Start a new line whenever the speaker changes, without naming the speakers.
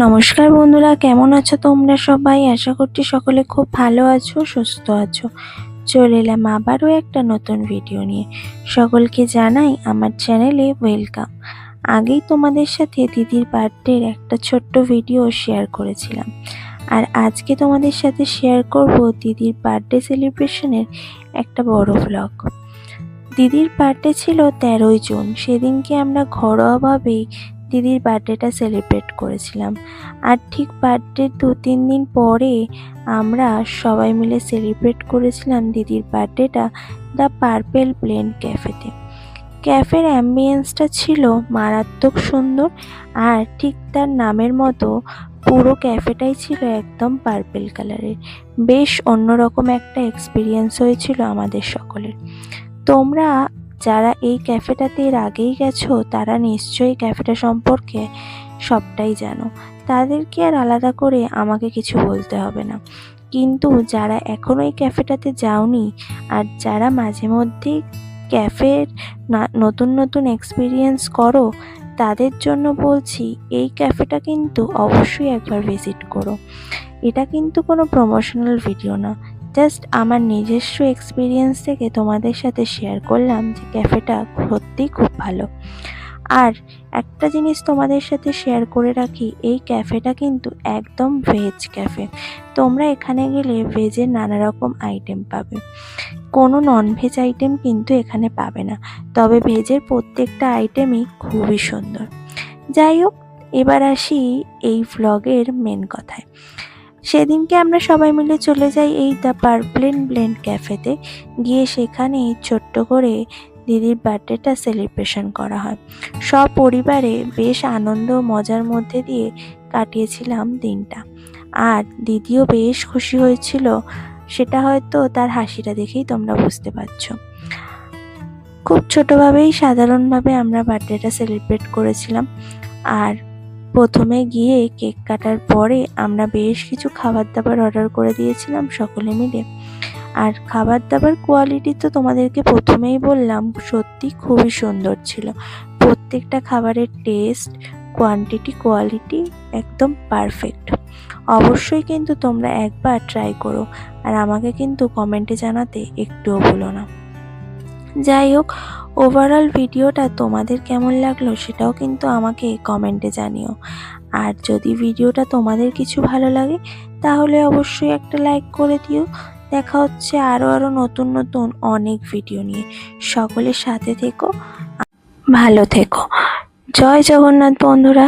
নমস্কার বন্ধুরা, কেমন আছো তোমরা সবাই? আশা করছি সকলে খুব ভালো আছো, সুস্থ আছো। চলে এলাম আবারও একটা নতুন ভিডিও নিয়ে। সকলকে জানাই আমার চ্যানেলে ওয়েলকাম। আগেই তোমাদের সাথে দিদির বার্থডের একটা ছোট্ট ভিডিও শেয়ার করেছিলাম, আর আজকে তোমাদের সাথে শেয়ার করব দিদির বার্থডে সেলিব্রেশনের একটা বড় ভ্লগ। দিদির বার্থডে ছিল 13ই জুন। সেদিনকে আমরা ঘরোয়াভাবেই দিদির বার্থডেটা সেলিব্রেট করেছিলাম। আর ঠিক বার্থডের 2-3 দিন পরে আমরা সবাই মিলে সেলিব্রেট করেছিলাম দিদির বার্থডেটা দ্য পার্পেল ব্লেন্ড ক্যাফেতে। ক্যাফের অ্যাম্বিয়েন্সটা ছিল মারাত্মক সুন্দর, আর ঠিক তার নামের মতো পুরো ক্যাফেটাই ছিল একদম পার্পেল কালারের। বেশ অন্যরকম একটা এক্সপিরিয়েন্স হয়েছিল আমাদের সকলের। তোমরা যারা এই ক্যাফেটাতে এর আগেই গেছো তারা নিশ্চয়ই ক্যাফেটা সম্পর্কে সবটাই জানো, তাদেরকে আর আলাদা করে আমাকে কিছু বলতে হবে না। কিন্তু যারা এখনও এই ক্যাফেটাতে যাওনি, আর যারা মাঝে মধ্যেই ক্যাফের নতুন নতুন এক্সপিরিয়েন্স করো, তাদের জন্য বলছি এই ক্যাফেটা কিন্তু অবশ্যই একবার ভিজিট করো। এটা কিন্তু কোনো প্রমোশনাল ভিডিও না, জাস্ট আমার নিজস্ব এক্সপিরিয়েন্স থেকে তোমাদের সাথে শেয়ার করলাম যে ক্যাফেটা সত্যিই খুব ভালো। আর একটা জিনিস তোমাদের সাথে শেয়ার করে রাখি, এই ক্যাফেটা কিন্তু একদম ভেজ ক্যাফে। তোমরা এখানে গেলে ভেজের নানা রকম আইটেম পাবে, কোনো ননভেজ আইটেম কিন্তু এখানে পাবে না। তবে ভেজের প্রত্যেকটা আইটেমই খুবই সুন্দর। যাই হোক, এবার আসি এই ভ্লগের মেন কথায়। সেদিনকে আমরা সবাই মিলে চলে যাই এই দ্য পার্পল ব্লেন্ড ক্যাফেতে। গিয়ে সেখানে ছোট্ট করে দিদির বার্থডেটা সেলিব্রেশন করা হয়। সপরিবারে বেশ আনন্দ মজার মধ্যে দিয়ে কাটিয়েছিলাম দিনটা। আর দিদিও বেশ খুশি হয়েছিল, সেটা হয়তো তার হাসিটা দেখেই তোমরা বুঝতে পারছো। খুব ছোটোভাবেই সাধারণভাবে আমরা বার্থডেটা সেলিব্রেট করেছিলাম। আর প্রথমে গিয়ে কেক কাটার পরে আমরা বেশ কিছু খাবার দাবার অর্ডার করে দিয়েছিলাম সকলে মিলে। আর খাবার দাবার কোয়ালিটি তো তোমাদেরকে প্রথমেই বললাম, সত্যি খুবই সুন্দর ছিল। প্রত্যেকটা খাবারের টেস্ট, কোয়ান্টিটি, কোয়ালিটি একদম পারফেক্ট। অবশ্যই কিন্তু তোমরা একবার ট্রাই করো, আর আমাকে কিন্তু কমেন্টে জানাতে একটুও ভুলো না। যাই হোক, ওভারঅল ভিডিওটা তোমাদের কেমন লাগলো সেটাও কিন্তু আমাকে কমেন্টে জানিও। আর যদি ভিডিওটা তোমাদের কিছু ভালো লাগে তাহলে অবশ্যই একটা লাইক করে দিও। দেখা হচ্ছে আরও নতুন নতুন অনেক ভিডিও নিয়ে। সকলের সাথে থেকো, ভালো থেকো। জয় জগন্নাথ বন্ধুরা।